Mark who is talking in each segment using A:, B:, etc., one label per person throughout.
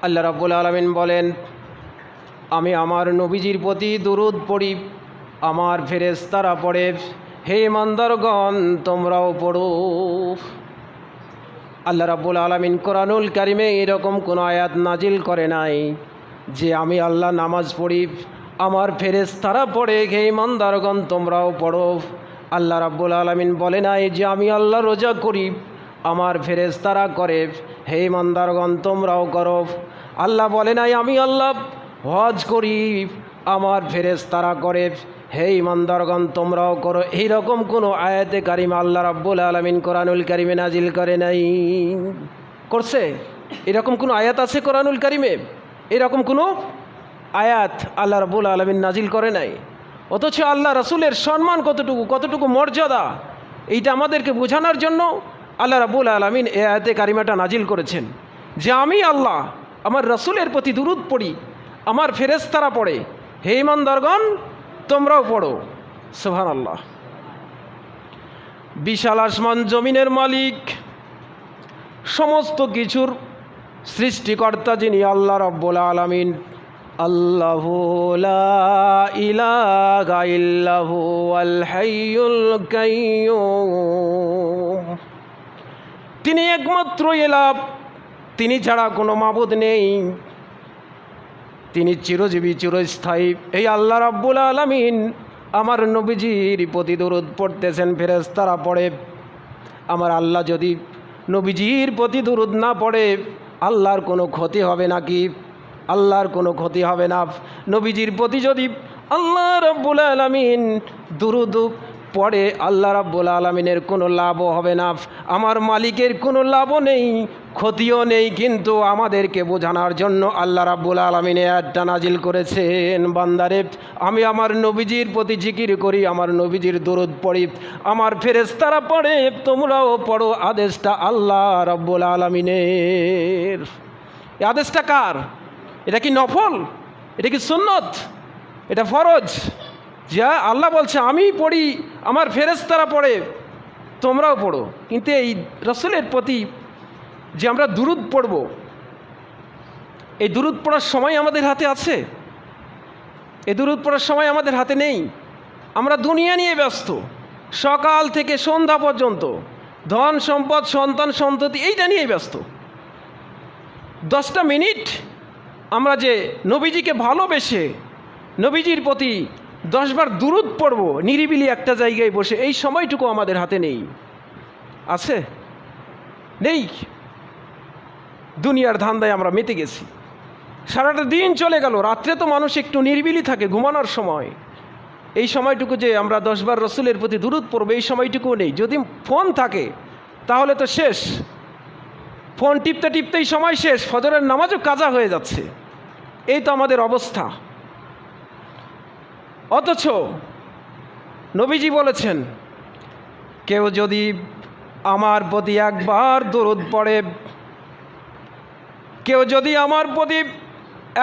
A: আল্লাহ রাব্বুল আলামিন বলেন, আমি আমার নবীজির প্রতি দুরূদ পড়ি, আমার ফেরেশতারা পড়ে, হে ইমানদারগণ তোমরাও পড়ো। আল্লাহ রাব্বুল আলামিন কোরআনুল কারিমে এরকম কোনো আয়াত নাজিল করে নাই যে আমি আল্লাহ নামাজ পড়ি, আমার ফেরেশতারা পড়ে, হে ইমানদারগণ তোমরাও পড়ো। আল্লাহ রাব্বুল আলামিন বলে নাই যে আমি আল্লাহ রোজা করি, আমার ফেরেশতারা করে, হে ইমানদারগণ তোমরাও করো। আল্লাহ বলে নাই আমি আল্লাহ হজ করি, আমার ফেরেশতারা করে, হে ইমানদারগণ তোমরাও করো। এইরকম কোনো আয়াতে কারিমা আল্লাহ রাব্বুল আলামিন কোরআনুল কারিমে নাজিল করে নাই। করছে? এরকম কোনো আয়াত আছে কোরআনুল কারিমে? এরকম কোনো আয়াত আল্লাহ রাব্বুল আলামিন নাজিল করে নাই। অথচ আল্লাহ রাসূলের সম্মান কতটুকু মর্যাদা, এইটা আমাদেরকে বোঝানোর জন্য আল্লাহ রাব্বুল আলামিন এই আয়াতে কারিমাটা নাজিল করেছেন যে আমি আল্লাহ আমার রাসূলের প্রতি দুরূদ পড়ি, আমার ফেরেশতারা পড়ে, হে ইমানদারগণ তোমরাও পড়ো। সুবহানাল্লাহ। বিশাল আসমান জমিনের মালিক, সমস্ত কিছুর সৃষ্টিকর্তা যিনি আল্লাহ রাব্বুল আলামিন, আল্লাহু লা ইলাহা ইল্লাহু আল হাইয়ুল কাইয়্যুম। তিনি একমাত্র ইলাহ, তিনি ছাড়া কোনো মাবুদ নেই, তিনি চিরজীবী চিরস্থায়ী। এই আল্লাহ রাব্বুল আলামিন আমার নবীজির প্রতি দুরূদ পড়তেছেন, ফেরেশতারা পড়ে। আমার আল্লাহ যদি নবীজির প্রতি দুরূদ না পড়ে আল্লাহর কোনো ক্ষতি হবে নাকি? আল্লাহর কোনো ক্ষতি হবে না। নবীজির প্রতি যদি আল্লাহ রাব্বুল আলামিন দুরূদ পড়ে আল্লাহ রাব্বুল আলামিনের কোনো লাভও হবে না, আমার মালিকের কোনো লাভও নেই, ক্ষতিও নেই। কিন্তু আমাদেরকে বোঝানোর জন্য আল্লাহ রাব্বুল আলামিন আয়াতটা নাজিল করেছেন, বান্দারে আমি আমার নবীজির প্রতি জিকির করি, আমার নবীজির দুরূদ পড়ি, আমার ফেরেশতারা পড়ে, তোমরাও পড়ো। আদেশটা আল্লাহ রাব্বুল আলামিনের। এই আদেশটা কার? এটা কি নফল? এটা কি সুন্নত? এটা ফরজ। যা আল্লাহ বলছে আমি পড়ি, আমার ফেরেশতারা পড়ে, তোমরাও পড়ো। কিন্তু এই রাসূলের প্রতি যে আমরা দুরূদ পড়ব, এই দুরূদ পড়ার সময় আমাদের হাতে আছে? এই দুরূদ পড়ার সময় আমাদের হাতে নেই। আমরা দুনিয়া নিয়ে ব্যস্ত, সকাল থেকে সন্ধ্যা পর্যন্ত ধন সম্পদ সন্তান সন্ততি এইটা নিয়েই ব্যস্ত। 10টা মিনিট আমরা যে নবীজিকে ভালোবেসে নবীজির প্রতি 10 বার দুরূদ পড়ব নিরিবিলি একটা জায়গায় বসে, এই সময়টুকু আমাদের হাতে নেই। আছে? নেই। দুনিয়ার ধান্দায় আমরা মেতে গেছি, সারাটা দিন চলে গেল, রাত্রে তো মানুষ একটু নিরিবিলি থাকে ঘুমানোর সময়, এই সময়টুকু যে আমরা 10 বার রসুলের প্রতি দুরূদ পড়ব এই সময়টুকুও নেই। যদি ফোন থাকে তাহলে তো শেষ, ফোন টিপতে টিপতেই সময় শেষ, ফজরের নামাজও কাজা হয়ে যাচ্ছে। এই তো আমাদের অবস্থা। অথচ নবীজি বলেছেন কেউ যদি আমার প্রতি একবার দুরূদ পড়ে, কেউ যদি আমার প্রতি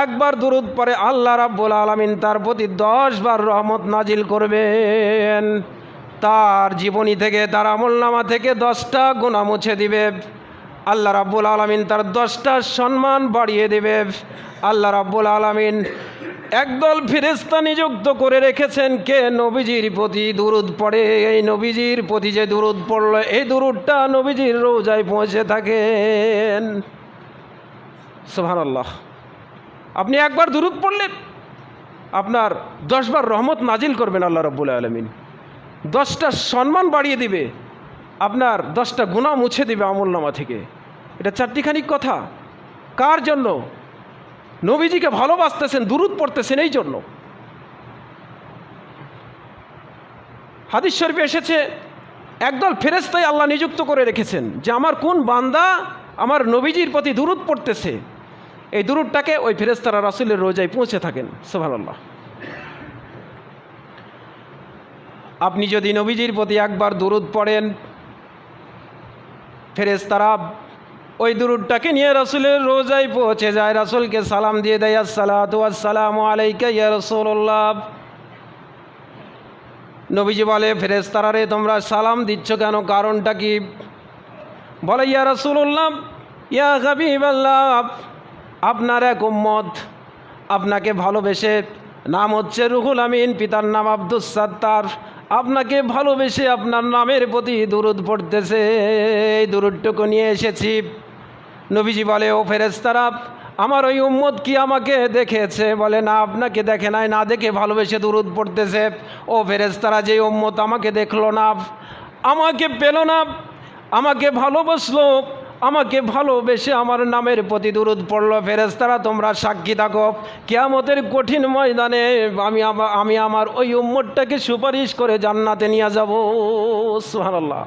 A: একবার দুরূদ পড়ে আল্লাহ রাব্বুল আলামিন তার প্রতি 10 বার রহমত নাজিল করবেন, তার জীবনী থেকে তার আমলনামা থেকে 10টা গুনাহ মুছে দিবে, আল্লাহ রাব্বুল আলামিন তার 10টা সম্মান বাড়িয়ে দেবে। আল্লাহ রাব্বুল আলামিন একদল ফেরেশতা নিযুক্ত করে রেখেছেন কে নবীজির প্রতি দুরূদ পড়ে। এই নবীজির প্রতি যে দুরূদ পড়ল এই দুরূদটা নবীজির রওজায় পৌঁছে থাকেন। সুবহানাল্লাহ। আপনি একবার দুরূদ পড়লেন আপনার 10 বার রহমত নাজিল করবেন আল্লাহ রাব্বুল আলামিন, 10টা সম্মান বাড়িয়ে দিবে, আপনার 10টা গুনাহ মুছে দিবে আমলনামা থেকে। এটা চারটিখানি কথা। কার জন্য? নবীজিকে ভালোবাসতেছেন, দুরূদ পড়তেছেন এই জন্য। হাদিস শরীফে এসেছে একদল ফেরেশতাই আল্লাহ নিযুক্ত করে রেখেছেন যে আমার কোন বান্দা আমার নবীজির প্রতি দুরূদ পড়তেছে, এই দুরূদটাকে ওই ফেরেশতারা রাসূলের রওজায় পৌঁছে থাকেন। সুবহানাল্লাহ। আপনি যদি নবীজির প্রতি একবার দুরূদ পড়েন, ফেরেশতারা ওই দুরূদটাকে নিয়ে রাসূলের রওজায় পৌঁছে যায়, রাসূলকে সালাম দিয়ে দেয়, আসসালাতু ওয়াসসালামু আলাইকা ইয়া রাসূলুল্লাহ। নবীজি বলে ফেরেশতারা রে তোমরা সালাম দিচ্ছ কেন, কারণটা কি? বলে ইয়া রাসূলুল্লাহ ইয়া হাবিবাল্লাহ আপনার এক উম্মত আপনাকে ভালোবেসে, নাম হচ্ছে রুহুল আমিন, পিতার নাম আব্দুস সাত্তার, আপনাকে ভালোবেসে আপনার নামের প্রতি দুরূদ পড়তেছে। এই দুরূদটুকু নিয়ে এসেছি। নবীজি বলে, ও ফেরেশতারা, আমার ওই উম্মত কি আমাকে দেখেছে? বলে, না, আপনাকে দেখে নাই, না দেখে ভালোবেসে দুরূদ পড়তেছে। ও ফেরেশতারা, যে উম্মত আমাকে দেখলো না, আমাকে পেল না, আমাকে ভালোবাসলো, আমাকে ভালোবেসে আমার নামের প্রতি দুরূদ পড়লো, ফেরেশতারা তোমরা সাক্ষী থাকো, কিয়ামতের কঠিন ময়দানে আমি আমার ওই উম্মতটাকে সুপারিশ করে জান্নাতে নিয়ে যাব। সুবহানাল্লাহ।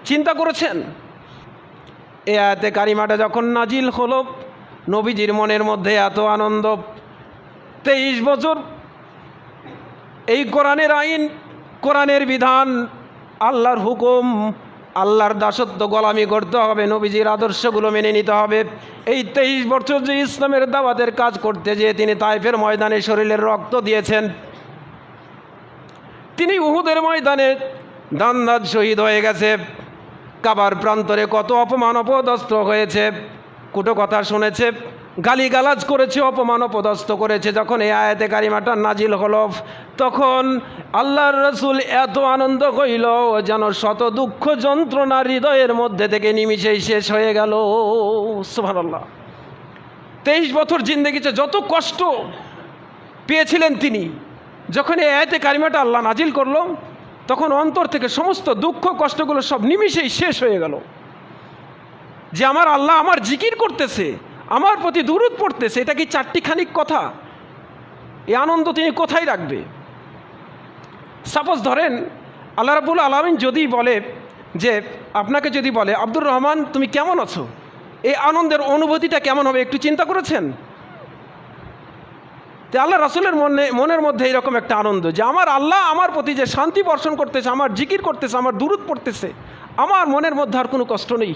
A: চিন্তা করেছেন? এই আয়াতে কারিমাটা যখন নাজিল হলো, নবীজির মনের মধ্যে এত আনন্দ। 23 বছর এই কোরআনের আইন, কোরআনের বিধান, আল্লাহর হুকুম, আল্লাহর দাসত্ব গোলামি করতে হবে, নবীজির আদর্শগুলো মেনে নিতে হবে। এই 23 বছর যে ইসলামের দাওয়াতের কাজ করতে যেয়ে তিনি তায়েফের ময়দানে শরীরের রক্ত দিয়েছেন, তিনি উহুদের ময়দানে দান্দাদ শহীদ হয়ে গেছে। কাবার প্রান্তরে কত অপমান অপদস্থ হয়েছে, কুটো কথা শুনেছে, গালিগালাজ করেছে, অপমান অপদস্থ করেছে। যখন এই আয়াতে কারিমাটা নাজিল হলো, তখন আল্লাহর রাসূল এত আনন্দ হইল যেন শত দুঃখ যন্ত্রণা হৃদয়ের মধ্যে থেকে নিমিষেই শেষ হয়ে গেল। সুবহানাল্লাহ। 23 বছর জিন্দেগিতে যত কষ্ট পেয়েছিলেন তিনি, যখন এই আয়াতে কারিমাটা আল্লাহ নাজিল করলো, তখন অন্তর থেকে সমস্ত দুঃখ কষ্টগুলো সব নিমিষেই শেষ হয়ে গেল। যে আমার আল্লাহ আমার জিকির করতেছে, আমার প্রতি দুরূদ পড়তেছে, এটা কি চারটিখানিক কথা? এই আনন্দ তিনি কোথায় রাখবে? সাপোজ ধরেন আল্লাহ রাব্বুল আলামিন যদি বলে যে, আপনাকে যদি বলে, আব্দুর রহমান তুমি কেমন আছো, এই আনন্দের অনুভূতিটা কেমন হবে একটু চিন্তা করেছেন? তো আল্লাহ রাসূলের মনের মধ্যে এরকম একটা আনন্দ যে আমার আল্লাহ আমার প্রতি যে শান্তি বর্ষণ করতেছে, আমার জিকির করতেছে, আমার দুরূদ পড়তেছে, আমার মনের মধ্যে আর কোনো কষ্ট নেই।